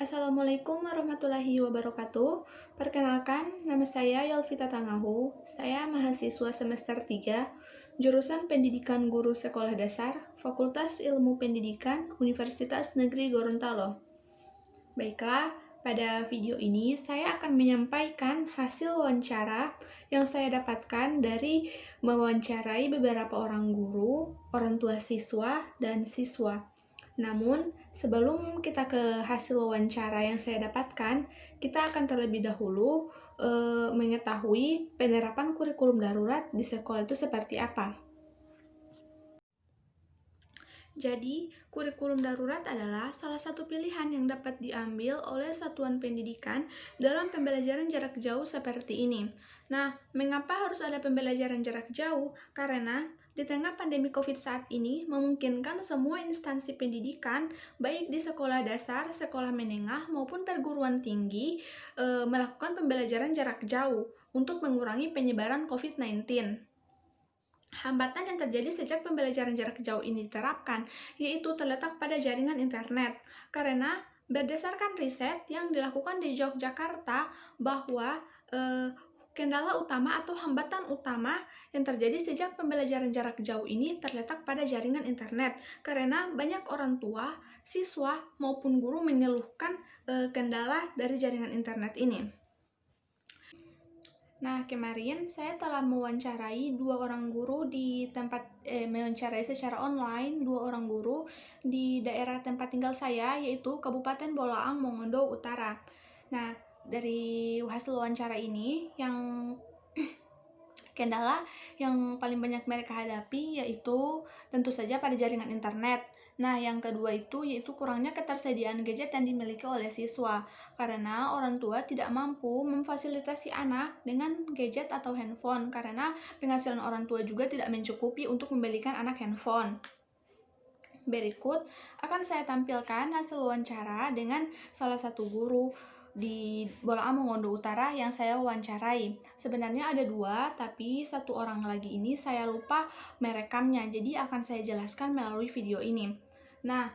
Assalamualaikum warahmatullahi wabarakatuh. Perkenalkan, nama saya Yalvita Tangahu. Saya mahasiswa semester 3, jurusan Pendidikan Guru Sekolah Dasar, Fakultas Ilmu Pendidikan, Universitas Negeri Gorontalo. Baiklah, pada video ini saya akan menyampaikan hasil wawancara yang saya dapatkan dari mewawancarai beberapa orang guru, orang tua siswa, dan siswa. Namun, sebelum kita ke hasil wawancara yang saya dapatkan, kita akan terlebih dahulu mengetahui penerapan kurikulum darurat di sekolah itu seperti apa. Jadi, kurikulum darurat adalah salah satu pilihan yang dapat diambil oleh satuan pendidikan dalam pembelajaran jarak jauh seperti ini. Nah, mengapa harus ada pembelajaran jarak jauh? Karena di tengah pandemi COVID saat ini memungkinkan semua instansi pendidikan, baik di sekolah dasar, sekolah menengah, maupun perguruan tinggi, melakukan pembelajaran jarak jauh untuk mengurangi penyebaran COVID-19. Hambatan yang terjadi sejak pembelajaran jarak jauh ini diterapkan, yaitu terletak pada jaringan internet. Karena berdasarkan riset yang dilakukan di Yogyakarta bahwa kendala utama atau hambatan utama yang terjadi sejak pembelajaran jarak jauh ini terletak pada jaringan internet. Karena banyak orang tua, siswa, maupun guru mengeluhkan kendala dari jaringan internet ini. Nah, kemarin saya telah mewawancarai dua orang guru di mewawancarai secara online dua orang guru di daerah tempat tinggal saya, yaitu Kabupaten Bolaang, Mongondo Utara. Nah, dari hasil wawancara ini, yang kendala yang paling banyak mereka hadapi yaitu tentu saja pada jaringan internet. Nah, yang kedua itu yaitu kurangnya ketersediaan gadget yang dimiliki oleh siswa, karena orang tua tidak mampu memfasilitasi anak dengan gadget atau handphone, karena penghasilan orang tua juga tidak mencukupi untuk membelikan anak handphone. Berikut akan saya tampilkan hasil wawancara dengan salah satu guru di Bolaang Mongondo Utara yang saya wawancarai. Sebenarnya ada dua, tapi satu orang lagi ini saya lupa merekamnya, jadi akan saya jelaskan melalui video ini. Nah,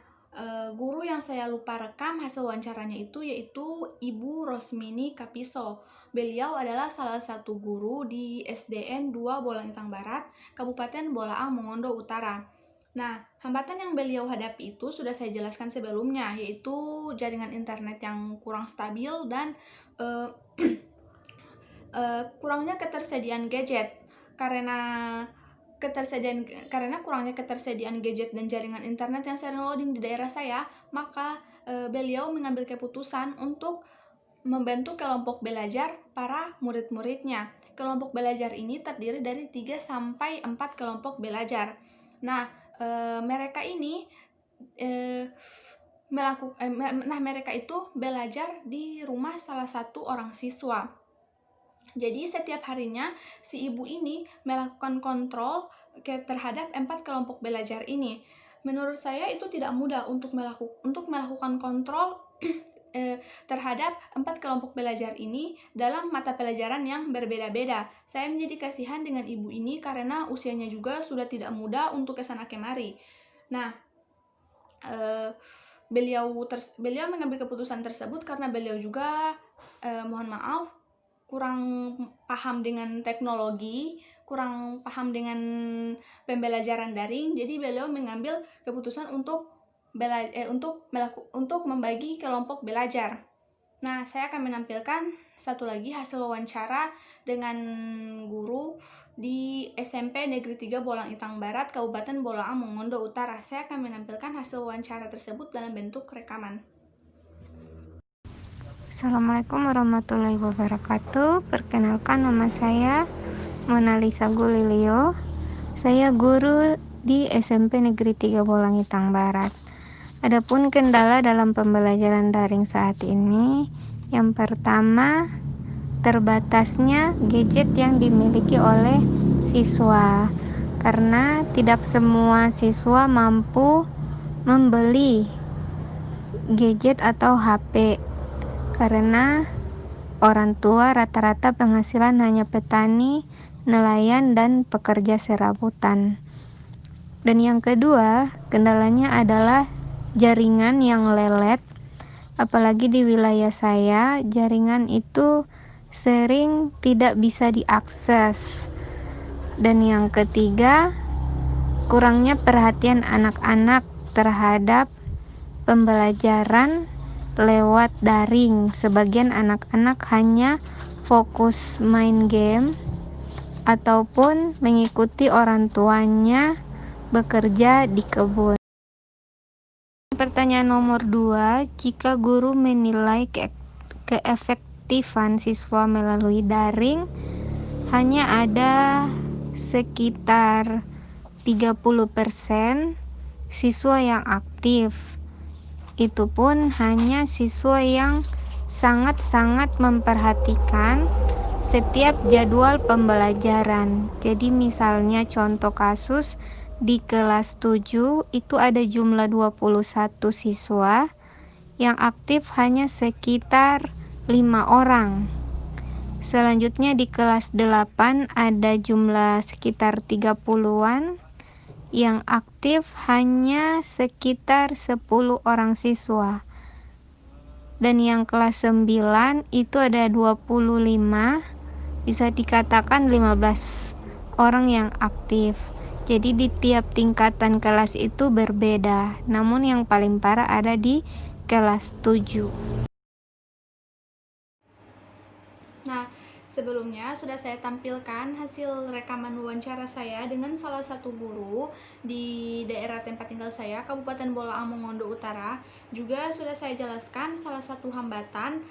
guru yang saya lupa rekam hasil wawancaranya itu yaitu Ibu Rosmini Kapiso. Beliau adalah salah satu guru di SDN 2 Bolangitang Barat, Kabupaten Bolaang Mongondo Utara. Nah, hambatan yang beliau hadapi itu sudah saya jelaskan sebelumnya, yaitu jaringan internet yang kurang stabil dan kurangnya ketersediaan gadget. Karena kurangnya ketersediaan gadget dan jaringan internet yang sering loading di daerah saya, maka beliau mengambil keputusan untuk membentuk kelompok belajar para murid-muridnya. Kelompok belajar ini terdiri dari 3 sampai 4 kelompok belajar. Nah, mereka ini mereka itu belajar di rumah salah satu orang siswa. Jadi setiap harinya si ibu ini melakukan kontrol terhadap 4 kelompok belajar ini. Menurut saya itu tidak mudah untuk melakukan kontrol terhadap 4 kelompok belajar ini dalam mata pelajaran yang berbeda-beda. Saya menjadi kasihan dengan ibu ini karena usianya juga sudah tidak muda untuk kesana kemari. Nah, beliau mengambil keputusan tersebut karena beliau juga mohon maaf kurang paham dengan teknologi, kurang paham dengan pembelajaran daring. Jadi beliau mengambil keputusan untuk membagi kelompok belajar. Nah, saya akan menampilkan satu lagi hasil wawancara dengan guru di SMP Negeri 3 Bolangitang Barat, Kabupaten Bolaang Mongondo Utara. Saya akan menampilkan hasil wawancara tersebut dalam bentuk rekaman. Assalamualaikum warahmatullahi wabarakatuh. Perkenalkan, nama saya Mona Lisa Gulilio. Saya guru di SMP Negeri 3 Bolangitang Barat. Adapun kendala dalam pembelajaran daring saat ini, yang pertama, terbatasnya gadget yang dimiliki oleh siswa, karena tidak semua siswa mampu membeli gadget atau HP, karena orang tua rata-rata penghasilan hanya petani, nelayan, dan pekerja serabutan. Dan yang kedua, kendalanya adalah jaringan yang lelet Apalagi di wilayah saya, jaringan itu sering tidak bisa diakses. Dan yang ketiga, kurangnya perhatian anak-anak terhadap pembelajaran lewat daring. Sebagian anak-anak hanya fokus main game ataupun mengikuti orang tuanya bekerja di kebun. Pertanyaan nomor 2, jika guru menilai keefektifan siswa melalui daring hanya ada sekitar 30% siswa yang aktif. Itu pun hanya siswa yang sangat-sangat memperhatikan setiap jadwal pembelajaran. Jadi misalnya contoh kasus di kelas 7 itu ada jumlah 21 siswa, yang aktif hanya sekitar 5 orang. Selanjutnya di kelas 8 ada jumlah sekitar 30-an, yang aktif hanya sekitar 10 orang siswa. Dan yang kelas 9 itu ada 25, bisa dikatakan 15 orang yang aktif. Jadi di tiap tingkatan kelas itu berbeda, namun yang paling parah ada di kelas 7. Nah, sebelumnya sudah saya tampilkan hasil rekaman wawancara saya dengan salah satu guru di daerah tempat tinggal saya, Kabupaten Bolaang Mongondo Utara. Juga sudah saya jelaskan salah satu hambatan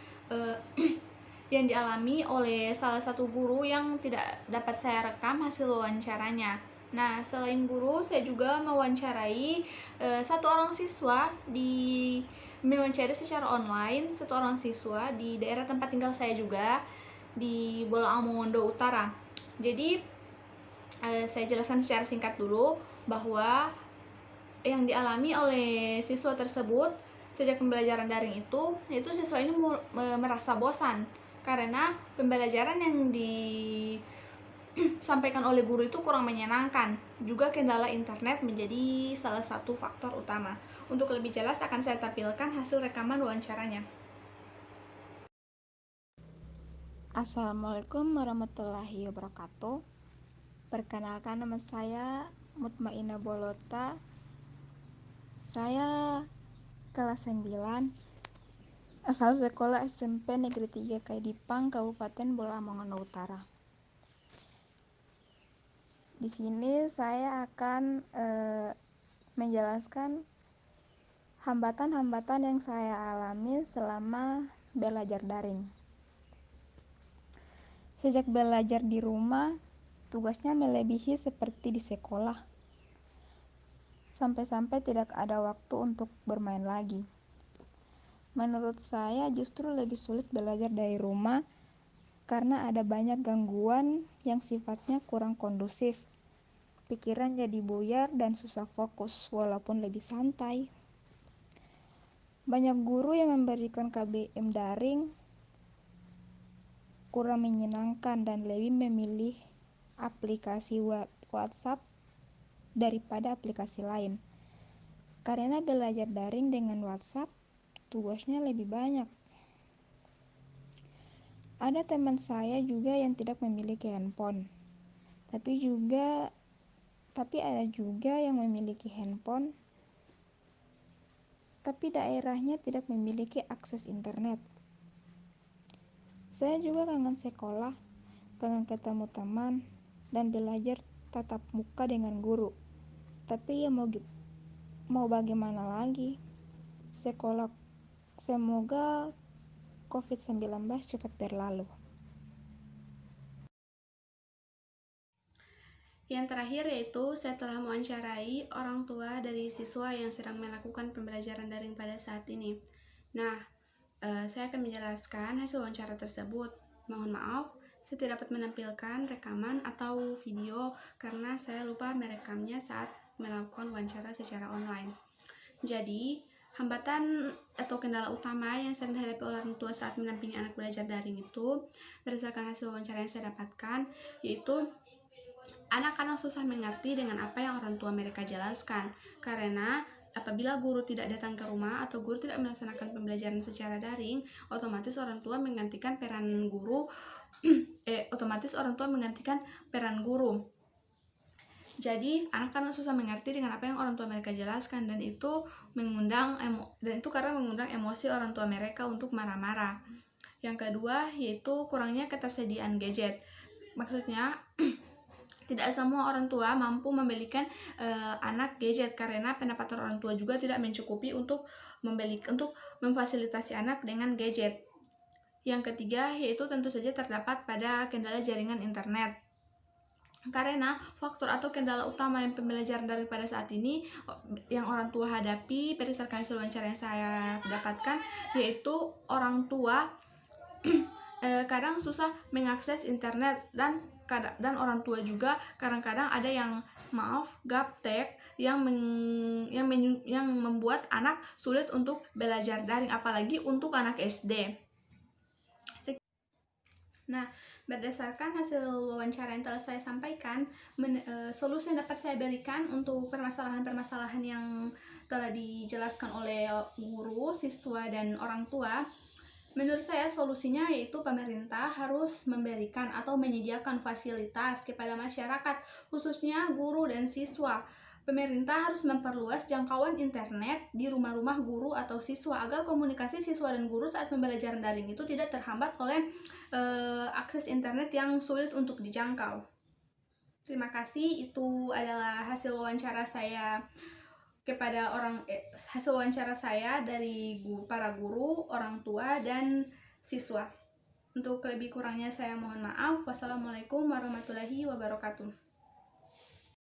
yang dialami oleh salah satu guru yang tidak dapat saya rekam hasil wawancaranya. Nah, selain guru, saya juga mewawancarai satu orang siswa mewawancarai secara online satu orang siswa di daerah tempat tinggal saya juga di Bolaang Mongondo Utara. Jadi saya jelaskan secara singkat dulu bahwa yang dialami oleh siswa tersebut sejak pembelajaran daring itu, yaitu siswa ini merasa bosan karena pembelajaran yang disampaikan oleh guru itu kurang menyenangkan. Juga kendala internet menjadi salah satu faktor utama. Untuk lebih jelas akan saya tampilkan hasil rekaman wawancaranya. Assalamualaikum warahmatullahi wabarakatuh. Perkenalkan, nama saya Mutmainah Bolota. Saya kelas 9, asal sekolah SMP Negeri 3 Kaidipang, Kabupaten Bolaang Mongondo Utara. Di sini saya akan menjelaskan hambatan-hambatan yang saya alami selama belajar daring. Sejak belajar di rumah, tugasnya melebihi seperti di sekolah. Sampai-sampai tidak ada waktu untuk bermain lagi. Menurut saya justru lebih sulit belajar dari rumah karena ada banyak gangguan yang sifatnya kurang kondusif. Pikiran jadi buyar dan susah fokus walaupun lebih santai. Banyak guru yang memberikan KBM daring kurang menyenangkan dan lebih memilih aplikasi WhatsApp daripada aplikasi lain. Karena belajar daring dengan WhatsApp, tugasnya lebih banyak. Ada teman saya juga yang tidak memiliki handphone. Tapi ada juga yang memiliki handphone, tapi daerahnya tidak memiliki akses internet. Saya juga kangen sekolah, kangen ketemu teman, dan belajar tatap muka dengan guru. Tapi ya mau bagaimana lagi? Semoga COVID-19 cepat berlalu. Yang terakhir yaitu saya telah mewawancarai orang tua dari siswa yang sedang melakukan pembelajaran daring pada saat ini. Nah, saya akan menjelaskan hasil wawancara tersebut. Mohon maaf, saya tidak dapat menampilkan rekaman atau video karena saya lupa merekamnya saat melakukan wawancara secara online. Jadi, hambatan atau kendala utama yang sering dihadapi oleh orang tua saat mendampingi anak belajar daring itu, berdasarkan hasil wawancara yang saya dapatkan, yaitu anak-anak susah mengerti dengan apa yang orang tua mereka jelaskan karena apabila guru tidak datang ke rumah atau guru tidak melaksanakan pembelajaran secara daring, otomatis orang tua menggantikan peran guru. Jadi anak kan susah mengerti dengan apa yang orang tua mereka jelaskan, dan itu karena mengundang emosi orang tua mereka untuk marah-marah. Yang kedua yaitu kurangnya ketersediaan gadget. Maksudnya tidak semua orang tua mampu membelikan anak gadget karena pendapatan orang tua juga tidak mencukupi untuk memfasilitasi anak dengan gadget. Yang ketiga yaitu tentu saja terdapat pada kendala jaringan internet. Karena faktor atau kendala utama yang pembelajaran daring pada saat ini yang orang tua hadapi berdasarkan hasil wawancara yang saya dapatkan, yaitu orang tua kadang susah mengakses internet, dan orang tua juga kadang-kadang ada yang gaptek yang membuat anak sulit untuk belajar daring, apalagi untuk anak SD. Nah, berdasarkan hasil wawancara yang telah saya sampaikan, solusi yang dapat saya berikan untuk permasalahan-permasalahan yang telah dijelaskan oleh guru, siswa, dan orang tua, menurut saya solusinya yaitu pemerintah harus memberikan atau menyediakan fasilitas kepada masyarakat, khususnya guru dan siswa. Pemerintah harus memperluas jangkauan internet di rumah-rumah guru atau siswa agar komunikasi siswa dan guru saat pembelajaran daring itu tidak terhambat oleh akses internet yang sulit untuk dijangkau. Terima kasih, itu adalah hasil wawancara saya dari para guru, orang tua, dan siswa. Untuk lebih kurangnya saya mohon maaf. Wassalamualaikum warahmatullahi wabarakatuh.